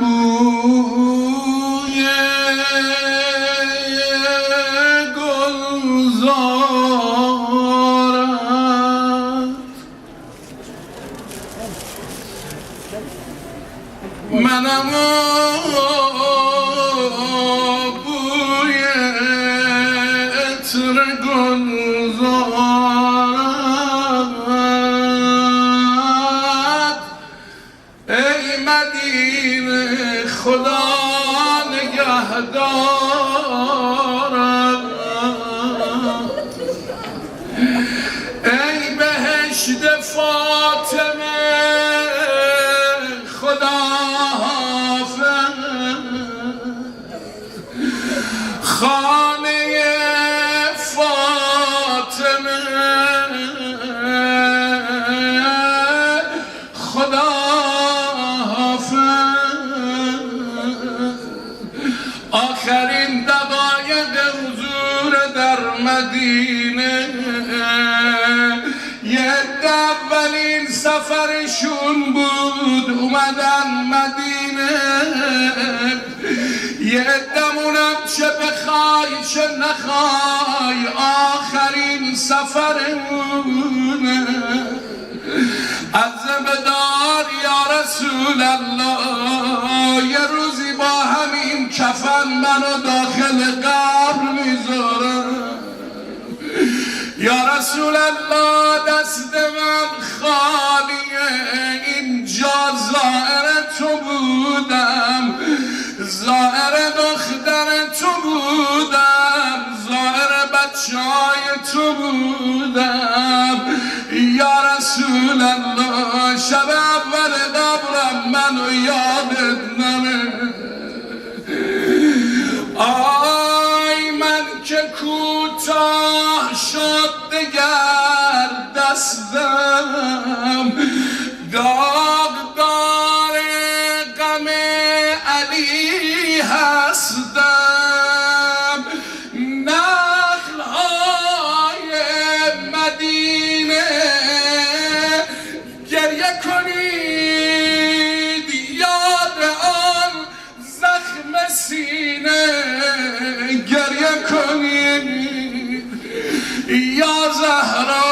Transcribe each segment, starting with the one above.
بوی گلزارت منم بوی عطر گلزارت ای مدینه خدا نگهدارت ای بهشت فاطمه خدا خانه فاطمه خدا حافظ آخرین دقایق حضور در مدینه یه اولین سفرشون بود اومدن مدینه یه دمونم چه بخوای چه نخوای آخرین سفرمونه عزم بدار یا رسول الله یه روزی با همین کفن منو داخل قبر میذارم یا رسول الله دست من خالیه اینجا زائر تو بودم زائر دختر تو بودم زائر بچهای تو بودم یا رسول الله شب اول قبرم منو یادت نره آی من که کوتاه شد دگر دستم داغدار غم علی هستم نخل‌های مدینه گریه کنید یاد آن زخم سینه گریه کنید یا زهرا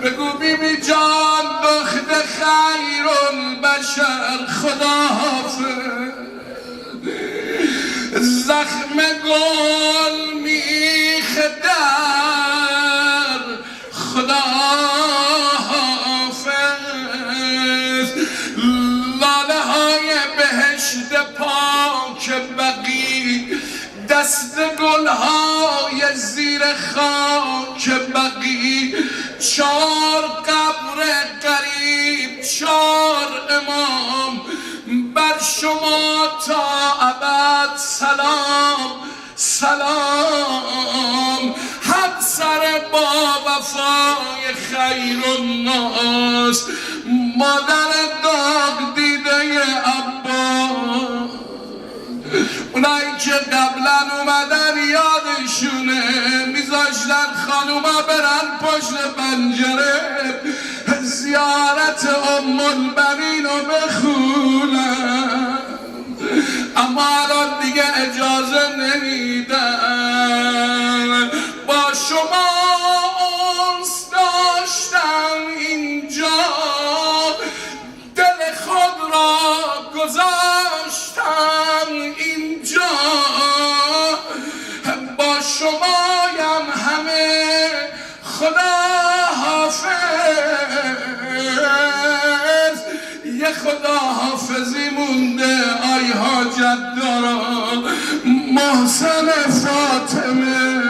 بگو بیبی جان دخت خیر البشر خدا حافظ زخم گل میخه در خدا حافظ لاله های بهشت پاک بقی دست گلهای زیر خاک بقی چار قبر قریب چار امام بر شما تا ابد سلام سلام همسر با وفای خیر الناس مادر داغ دیده عباس اونایی که قبلا اومدن یادشونه میذاشتن خانوما برن پشت پنجره زیارت ام البنین رو بخونن اما الان دیگه اجازه نمیدن با شما انس داشتم اینجا دل خود را گذاشتم اینجا با شمایم همه خدا حافظ یه خدا حافظی مونده آی حاجت دارا محسن فاطمه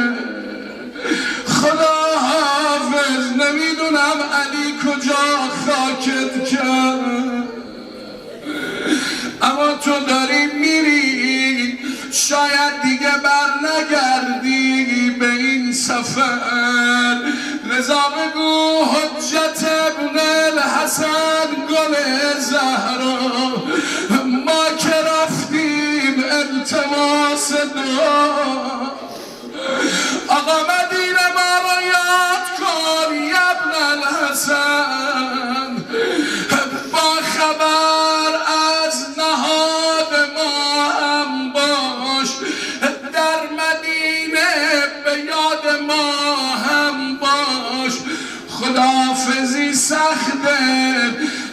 خدا حافظ نمیدونم علی کجا خاکت کرد اما تو داری میری شاید دیگه بر نگردی به این سفر لذا بگو حجت ابن الحسن گل زهرا ما که رفتیم التماس دعا آقا مدینه ما رو یاد کن ابن الحسن با خبر سخته.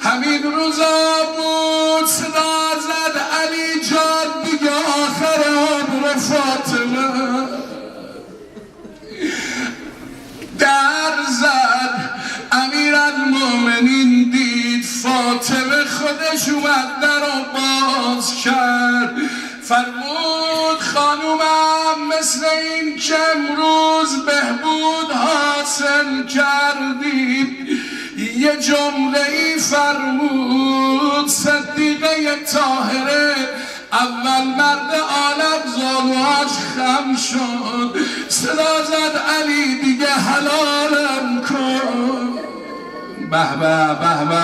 همین روزا بود صدا زد علی جان دیگه آخر عمر فاطمه. در زد امیرالمومنین دید فاطمه خودش اومد در رو باز کرد. فرمود خانومم مثل این که امروز بهبود حاصل کردیم. یه جمله ای فرمود صدیقه طاهره اول مرد عالم زانوهاش خم شد. صدا زد علی دیگه حلالم کن. به به به به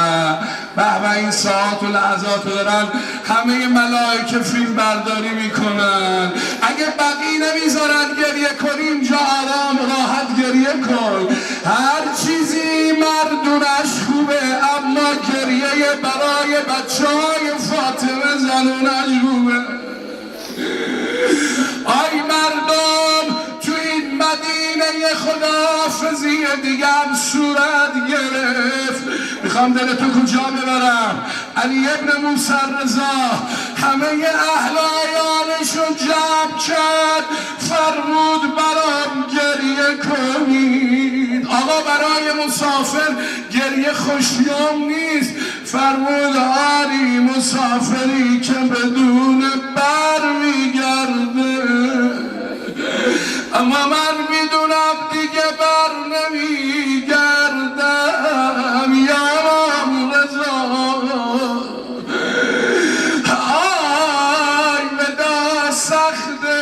به به. این ساعات و لحظات رو دارن همه ملائکه فیلم برداری میکنن. اگه بقی نمیذارن گریه کنی اینجا آرام راحت گریه کن. هر چیزی مردونش خوبه اما گریه برای بچهای فاطمه زنونش خوبه. آی مردم تو این مدینه خداحافظی دیگه هم صورت گرفت. میخوام دلتو کجا ببرم. علی ابن موسی رضا همه اهلایانشو جمع کرد. فرمود برام گریه کنید. آقا برای مسافر گریه خوشیوم نیست. فرمود آری مسافری که بدون بر میگرده. اما من میدونم دیگه بر نمیگردم. یا امام رضا آی ودا سخته.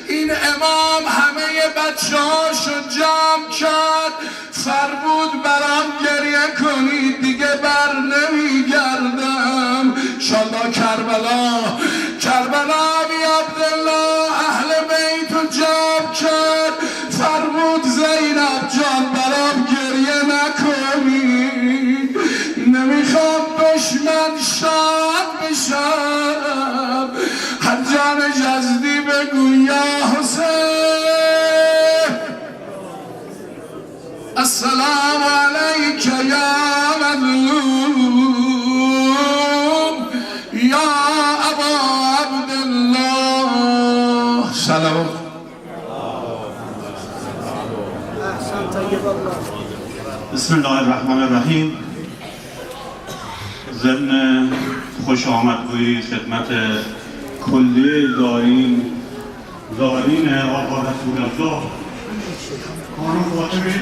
این امام همه بچه هاشو جمع کرد. فرمود برام گریه کنید دیگه بر نمیگردم. انشالله کربلا بی عبدالله اهل بیتو جمع کرد. فرمود زینب جان برام گریه نکنید. نمیخوام دشمن شاد بشم. هر جان جزدی بگو یا حسین السلام علیک یا مظلوم یا ابا عبدالله. سلام. بسم الله الرحمن الرحیم. ضمن خوش آمدگویی خدمت کلیه زائرین آقا رسول الله خانم فاطمه